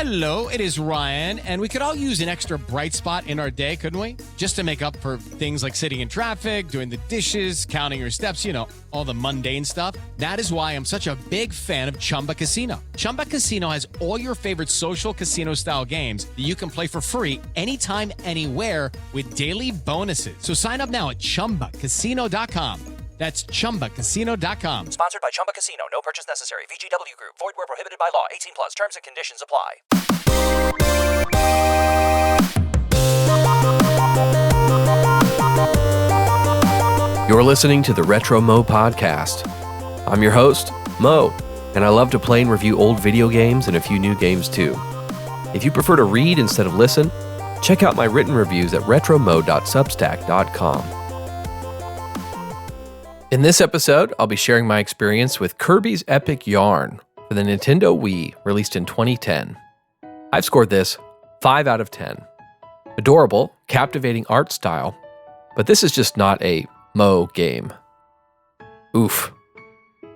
Hello, it is Ryan, and we could all use an extra bright spot in our day, couldn't we? Just to make up for things like sitting in traffic, doing the dishes, counting your steps, you know, all the mundane stuff. That is why I'm such a big fan of Chumba Casino. Chumba Casino has all your favorite social casino-style games that you can play for free anytime, anywhere with daily bonuses. So sign up now at ChumbaCasino.com. That's ChumbaCasino.com. Sponsored by Chumba Casino. No purchase necessary. VGW Group. Void where prohibited by law. 18 plus. Terms and conditions apply. You're listening to the Retro Mo Podcast. I'm your host, Mo, and I love to play and review old video games and a few new games too. If you prefer to read instead of listen, check out my written reviews at retromo.substack.com. In this episode, I'll be sharing my experience with Kirby's Epic Yarn for the Nintendo Wii, released in 2010. I've scored this 5 out of 10. Adorable, captivating art style, but this is just not a Mo game. Oof.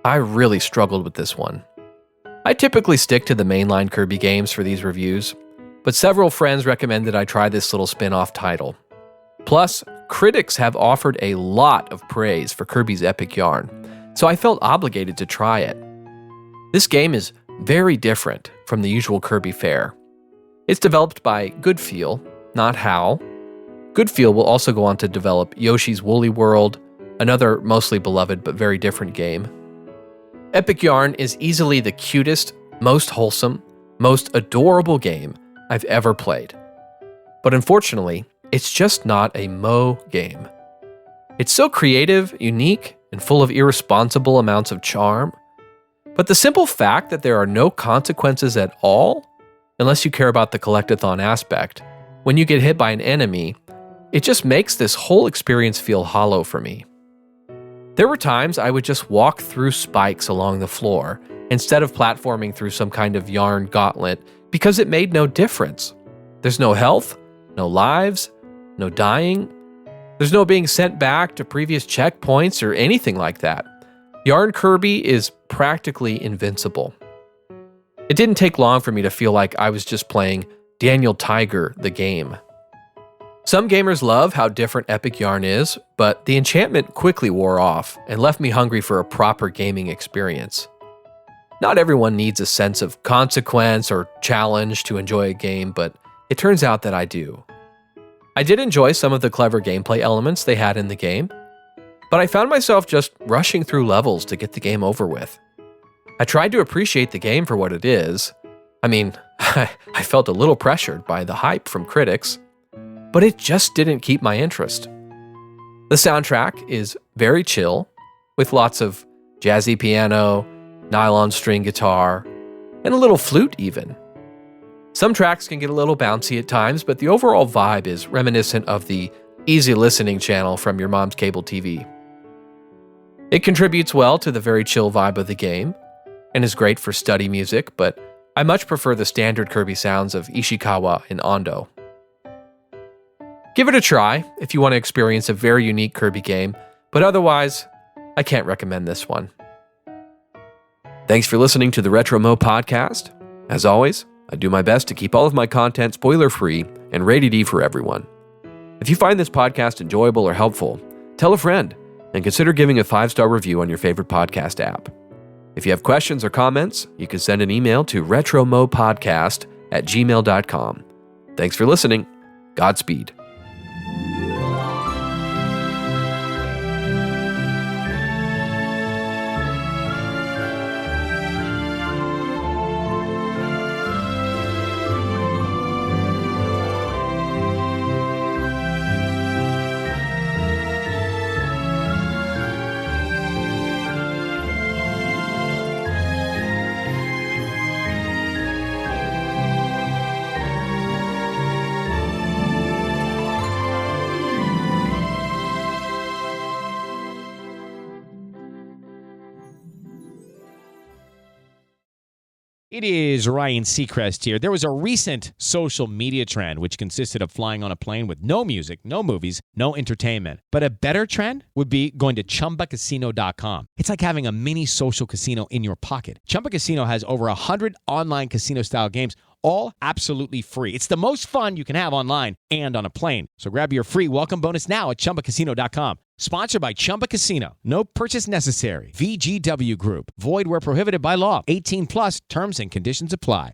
I really struggled with this one. I typically stick to the mainline Kirby games for these reviews, but several friends recommended I try this little spin-off title. Plus, critics have offered a lot of praise for Kirby's Epic Yarn, so I felt obligated to try it. This game is very different from the usual Kirby fare. It's developed by Goodfeel, not HAL. Goodfeel will also go on to develop Yoshi's Woolly World, another mostly beloved but very different game. Epic Yarn is easily the cutest, most wholesome, most adorable game I've ever played. But unfortunately, it's just not a Mo game. It's so creative, unique, and full of irresponsible amounts of charm. But the simple fact that there are no consequences at all, unless you care about the collectathon aspect, when you get hit by an enemy, it just makes this whole experience feel hollow for me. There were times I would just walk through spikes along the floor instead of platforming through some kind of yarn gauntlet because it made no difference. There's no health, no lives, no dying. There's no being sent back to previous checkpoints or anything like that. Yarn Kirby is practically invincible. It didn't take long for me to feel like I was just playing Daniel Tiger the game. Some gamers love how different Epic Yarn is, but the enchantment quickly wore off and left me hungry for a proper gaming experience. Not everyone needs a sense of consequence or challenge to enjoy a game, but it turns out that I do. I did enjoy some of the clever gameplay elements they had in the game, but I found myself just rushing through levels to get the game over with. I tried to appreciate the game for what it is. I mean, I felt a little pressured by the hype from critics, but it just didn't keep my interest. The soundtrack is very chill, with lots of jazzy piano, nylon string guitar, and a little flute even. Some tracks can get a little bouncy at times, but the overall vibe is reminiscent of the easy listening channel from your mom's cable TV. It contributes well to the very chill vibe of the game, and is great for study music, but I much prefer the standard Kirby sounds of Ishikawa and Ando. Give it a try if you want to experience a very unique Kirby game, but otherwise, I can't recommend this one. Thanks for listening to the Retro Mo Podcast. As always, I do my best to keep all of my content spoiler-free and rated E for everyone. If you find this podcast enjoyable or helpful, tell a friend and consider giving a 5-star review on your favorite podcast app. If you have questions or comments, you can send an email to retromopodcast@gmail.com. Thanks for listening. Godspeed. It is Ryan Seacrest here. There was a recent social media trend which consisted of flying on a plane with no music, no movies, no entertainment. But a better trend would be going to ChumbaCasino.com. It's like having a mini social casino in your pocket. Chumba Casino has over 100 online casino-style games, all absolutely free. It's the most fun you can have online and on a plane. So grab your free welcome bonus now at ChumbaCasino.com. Sponsored by Chumba Casino. No purchase necessary. VGW Group. Void where prohibited by law. 18 plus terms and conditions apply.